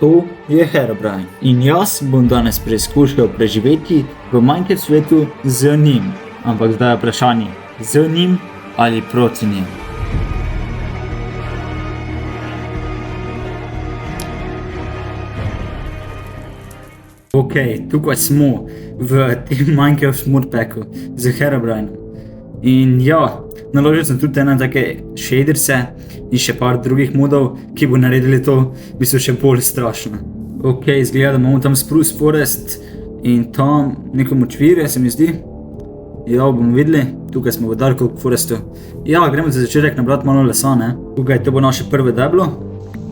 To je Herobrine in jaz bom danes preizkušal preživeti v Minecraft svetu z njim, ampak zdaj je vprašanje, z njim ali proti njim. Ok, tukaj smo v tem Minecraft modpacku z Herobrineom. In ja, naložil sem tudi ena take shaderse in še par drugih modov, ki bo naredili to v bistvu še bolj strašno. Ok, izgleda, da imamo tam Spruce Forest in tam neko močvirje, se mi zdi. Ja, bomo videli, tukaj smo v Dark Oak Forestu. Ja, gremo za začetek nabrati malo lesa, ne? Tukaj to bo naše prve deblo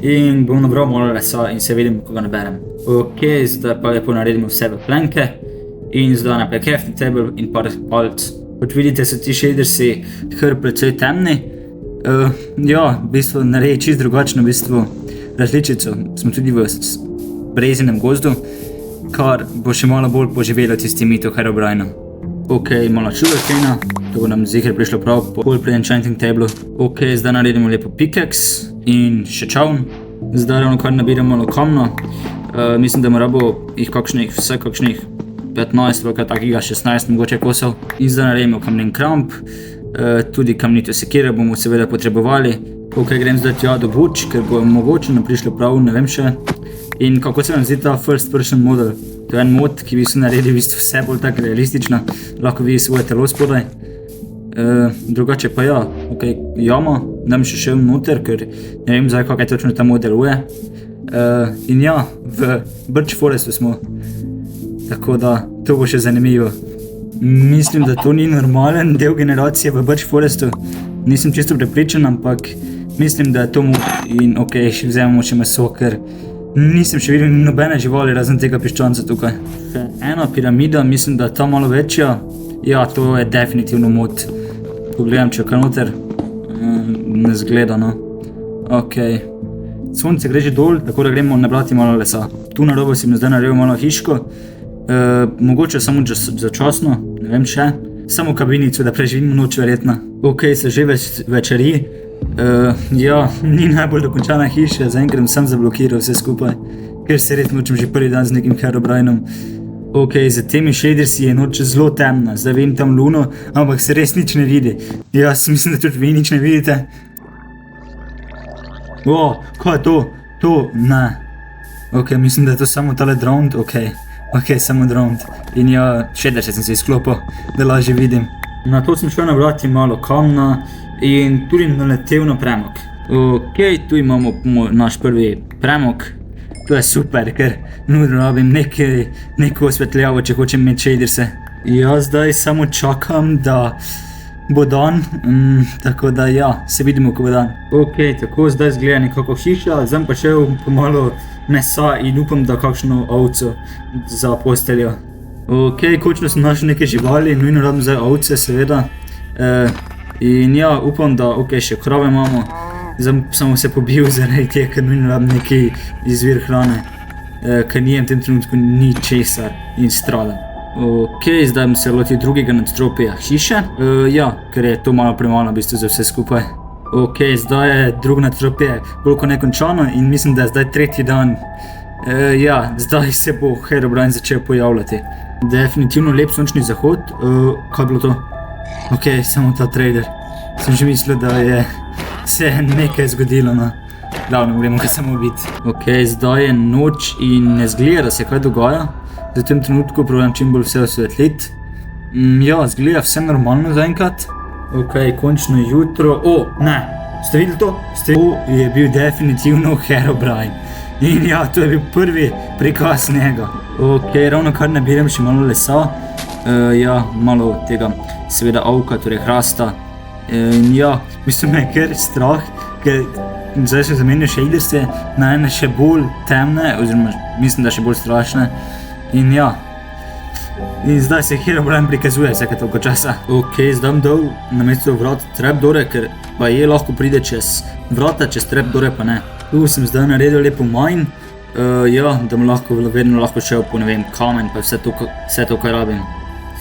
in bom nabral malo lesa in se vidim, ko ga naberem. Ok, zdaj pa lepo naredimo vse v plenke in zdaj naprej crafting table in par palc. Kot vidite, so ti shadersi kar precej temni. Ja, v bistvu naredi čist drugačno v bistvu različico. Smo tudi v brezinem gozdu, kar bo še malo bolj poživelo tisti mito Herobrina. Ok, malo sugarcane, to bo nam zihar prišlo prav po pri enchanting table. Ok, zdaj naredimo lepo pickaxe in še čavn. Zdaj ravno kar nabiramo malo kamna. Mislim, da moramo jih vsaj kakšnih 15, kaj takega 16 mogoče kosov. In zdaj naredimo kamnin kramp, tudi kamnito sekiro bomo seveda potrebovali. Ok, grem zdaj tja do buč, ker bo mogoče nam prišlo prav, ne vem še. In kako se nam zdi ta first person model? To je en mod, ki bi se naredil vse bolj tako realistično, lahko vidi svoje telo spodaj. Drugače pa ja, ok, jama, da bi še šel noter, ker ne vem zdaj, kako točno ta mod deluje. In ja, v Birch Forestu smo. Tako da, to bo še zanimivo. Mislim, da to ni normalen del generacije v Birch Forestu. Nisem čisto prepričan, ampak mislim, da je to mod. In ok, še vzemamo še meso, ker nisem še videl nobene živali razen tega piščanca tukaj. Ena piramida, mislim, da je ta malo večja. Ja, to je definitivno mod. Pogledam, če je kaj noter. Ne zgleda, no. Ok. Sonce gre že dol, tako da gremo nabrati malo lesa. Tu na robu si mi zdaj naredil malo hiško. Mogoče samo začasno, ne vem še. Samo kabinico, da preživim noč verjetno. Ok, se že večeri. Ja, ni najbolj dokončana hiša, zaenkrat sem zablokiral vse skupaj. Ker se res nočem že prvi dan z nekim Herobrinom. Ok, za temi shadersi je noč zelo temna, zdaj vidim tam luno, ampak se res nič ne vidi. Jaz mislim, da tudi vi nič ne vidite. O, kaj je to? To, ne. Ok, mislim, da je to samo tale drowned, ok, samo drowned. In ja, shaderse sem se izklopil, da lažje vidim. Na to sem šel nabrati malo kamna in tudi naletel na premog. Ok, tu imamo naš prvi premog. To je super, ker nujno rabim neko osvetljavo, če hočem imeti shaderse. Jaz zdaj samo čakam, da bo dan, tako da ja, se vidimo, ko bo dan. Ok, tako zdaj izgleda nekako hiša, zdaj pa šel po malo mesa in upam, da kakšno ovco za posteljo. Ok, končno sem našel neke živali, nujno rabim zdaj ovce seveda. In ja, upam, da ok, še krave imamo. Zdaj sem se pobil zaradi tega, ker nujno rabim neki izvir hrane, ker nijem v tem trenutku ni česar in stradam. Ok, zdaj bom se lotil drugega nadstropja hiše. Ja, ker je to malo premalo v bistvu za vse skupaj. Ok, zdaj je drugo nadstropje bolj kot nekončano in mislim, da je zdaj tretji dan. Ja, zdaj se bo Herobrine začel pojavljati. Definitivno lep sončni zahod. Kaj je bilo to? Ok, samo ta trader. Sem že mislil, da je se nekaj zgodilo, no. Glavno, gremo ga samo biti. Ok, zdaj je noč in ne zgleda, da se kaj dogaja. V tem trenutku probujem čim bolj vse osvetliti. Ja, zgleda vse normalno zaenkrat. Ok, končno jutro. O, ne, ste videli to? To je bil definitivno Herobrine. In ja, to je bil prvi prikaz njega. Ok, ravno kar nabiram še malo lesa. Ja, malo tega seveda avka, torej hrasta. In ja, mislim, me je kar strah, ker zdaj se zamenjajo shaderse na ene še bolj temne, oziroma mislim, da še bolj strašne. In ja, in zdaj se Herobrine prikazuje vsake toliko časa. Ok, zdaj bom dal na mesto vrat trapdoore, ker pa je lahko pride čez vrata, čez trapdoore pa ne. Tu sem zdaj naredil lepo mine, ja, da bom vedno lahko šel po, ne vem, kamen pa vse to, kar rabim.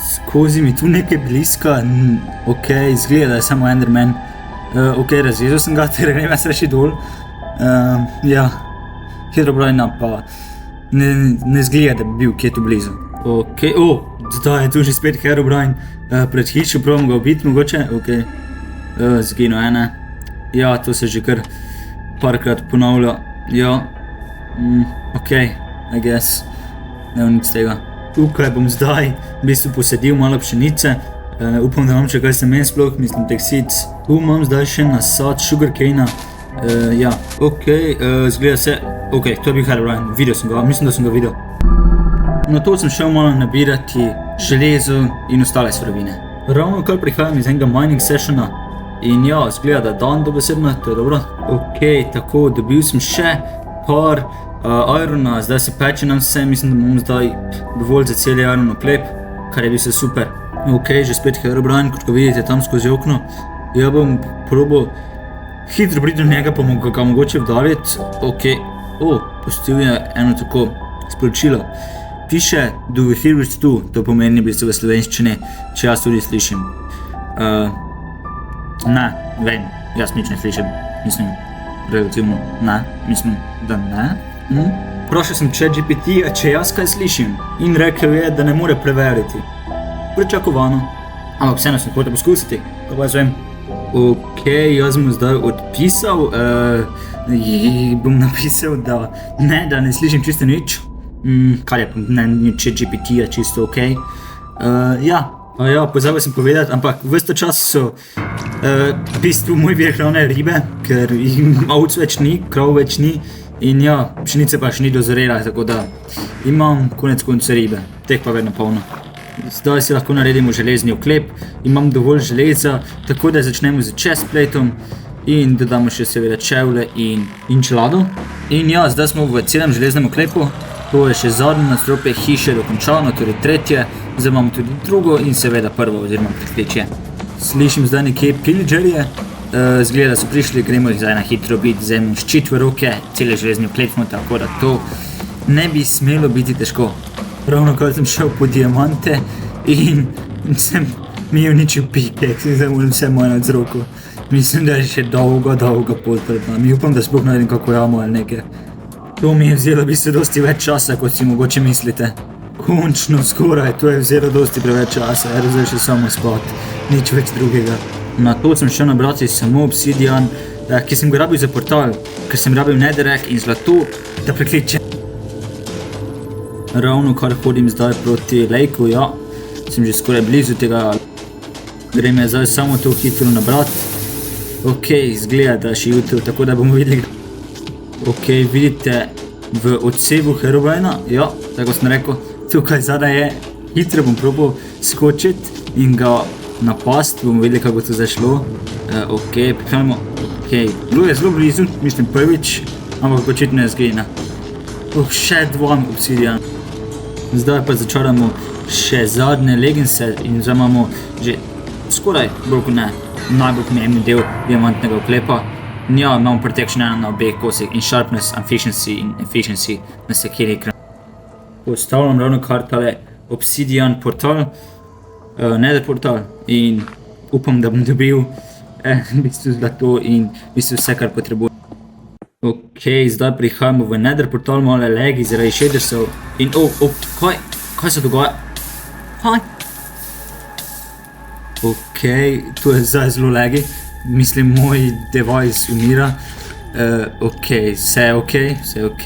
Skozi mi tu nekaj bliska, ok, izgleda, da je samo Enderman. Ok, razvezal sem ga, ter grem jaz reči dol. Ja, Herobrina pa ne zgleda, da bi bil kje tu blizu. Ok, zdaj je tu že spet Herobrine pred hišo, probam ga ubiti mogoče, ok. Zginil ene. Ja, to se že kar parkrat ponavlja, ja. Ok, I guess, ne vem nič tega. Tukaj bom zdaj v bistvu posedil malo pšenice, upam, da imam še kaj semen sploh, mislim teksic. Tu imam zdaj še nasad sugarcane-a, ja, ok, zgleda se, ok, to je bil Herobrine, videl sem ga, mislim, da sem ga videl. Na to sem šel malo nabirati železo in ostale surovine. Ravno kar prihajam iz enega mining sessiona in ja, zgleda, da je dan dobesedno, to je dobro. Ok, tako, dobil sem še par irona, zdaj se peče nam vse, mislim, da imam zdaj dovolj za cel iron oklep, kar je bil se super. Ok, že spet Herobrine, kot ga vidite tam skozi okno. Ja bom probal hitro priti do njega, pa ga mogoče vdaviti. Ok, pustil je eno tako sporočilo. Piše, do we hear it too, to pomeni v bistvu v slovenščini, če jaz tudi slišim. Ne, vem, jaz nič ne slišim, mislim, relativno ne, mislim, da ne. Vprašal sem ChatGPT-ja, če jaz kaj slišim in rekel je, da ne more preveriti. Pričakovano. Ampak vseeno sem hotel poskusiti, to pa jaz vem. Ok, jaz mu zdaj odpisal, bom napisal, da ne slišim čisto nič. Kar je ChatGPT-ja čisto ok. Ja, pozabil sem povedati, ampak ves ta čas so v bistvu moj vir hrane ribe, ker ovc več ni, krav več ni. In ja, pšenice pa še ni dozorela, tako da imam konec konca ribe, teh pa vedno polno. Zdaj si lahko naredimo železni oklep, imam dovolj železa, tako da začnemo z chestplateom in dodamo še seveda čevlje in čelado. In ja, zdaj smo v celem železnem oklepu, to je še zadnje nadstropje hiše dokončano, torej tretje, zdaj imamo tudi drugo in seveda prvo oziroma predklečje. Slišim zdaj nekje pillagerje. Zgleda, da so prišli, gremo jih zdaj na hitro biti, vzemem ščit v roke, cele železni oklep smo, tako da to ne bi smelo biti težko. Ravno kar sem šel po diamante in sem mi uničil pickaxe in zdaj moram vse moje nad z roko. Mislim, da je še dolga pot pred nami, upam, da sploh naredim kako jamo ali nekaj. To mi je vzelo v bistvu dosti več časa, kot si mogoče mislite. Končno skoraj, to je vzelo dosti preveč časa, zdaj še samo spat, nič več drugega. Na to sem šel nabrati samo obsidian, ki sem ga rabil za portal, ker sem rabil netherrack in zlato, da prekličem. Ravno kar hodim zdaj proti lejku, ja, sem že skoraj blizu tega, grem je zdaj samo to hitro nabrati. Ok, zgleda, da je še jutro, tako da bomo videli. Ok, vidite v odsevu Herobrina, ja, tako sem rekel, tukaj zadaj je, hitro bom probal skočiti in ga napast, bomo videli, kako to zašlo. Ok, pripravljamo, ok, bilo je zelo blizu, mislim prvič, ampak očitno je zgleda. Še dva obsidian. Zdaj pa začaramo še zadnje leginse in zdaj imamo že skoraj bolj kot ne najbolj pomembni del diamantnega oklepa. Ja, imamo protection na obeh kosih in sharpness, efficiency na sekiri ekran. Postavljam ravno kar tale obsidian portal, nether portal in upam, da bom dobil v bistvu zlato in v bistvu vse, kar potrebujem. Ok, zdaj prihajamo v nether portal, malo lagi zaradi shadersov in kaj se dogaja? Ok, to je zdaj zelo lagi, mislim moj device umira. Ok, vse je ok.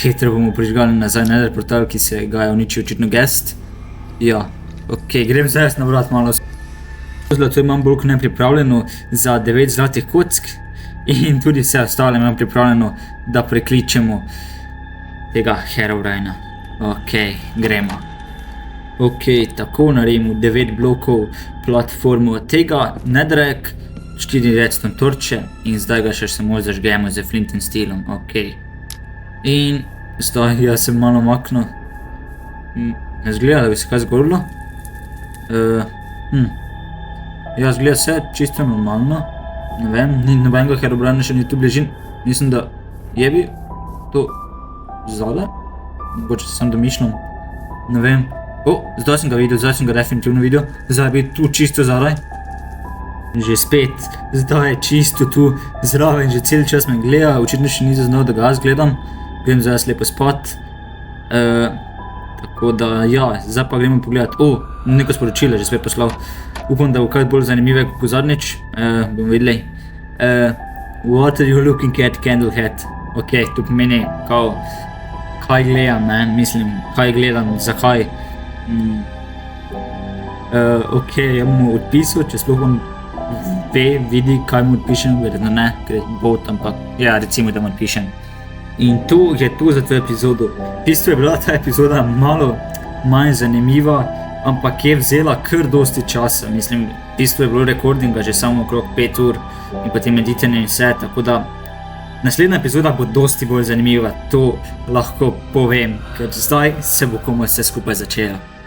Hitro bomo prižgali nazaj nether portal, ki se ga je uničil očitno guest. Ja, ok, grem zdaj nabrati malo. Zlato imam bolj kot ne pripravljeno za 9 zlatih kock in tudi vse ostale imam pripravljeno, da prekličemo tega Herobrina. Ok, gremo. Ok, tako naredimo 9 blokov platformo tega, netherrack, 4 redstone torče in zdaj ga še samo zažgemo z flint and steelom. Ok. In zdaj jaz sem malo maknil. Ne zgleda, da bi se kaj zgodilo. Ja, zgleda se čisto normalno. Ne vem, ni nobenega Herobrina še ni tu bližin. Mislim, da je bil to zadaj. Mogoče se sam domišljam. Ne vem. Zdaj sem ga videl, zdaj sem ga definitivno videl. Zdaj je bil tu čisto zadaj. Že spet, zdaj je čisto tu zraven, že cel čas me gleda, očitno še ni zaznal, da ga jaz gledam. grem zdaj lepo spat. Tako da, ja, zdaj pa gremo pogledat. Neko sporočilo že spet poslal. Upam, da bo kaj bolj zanimive kot zadnjič. Bomo videli. What are you looking at, Candle Hat? Ok, to pomeni, kao, kaj gledam, ne, mislim, kaj gledam, zakaj. Ok, ja bom mu odpisal, če sploh on vidi, kaj mu odpišem, verjetno ne, ker je bot, ampak ja, recimo, da mu odpišem. In to je to za to epizodo. V bistvu je bila ta epizoda malo manj zanimiva, ampak je vzela kar dosti časa, mislim, v bistvu je bilo recordinga že samo okrog 5 ur in potem editanje in vse, tako da naslednja epizoda bo dosti bolj zanimiva, to lahko povem, ker zdaj se bo komaj vse skupaj začelo.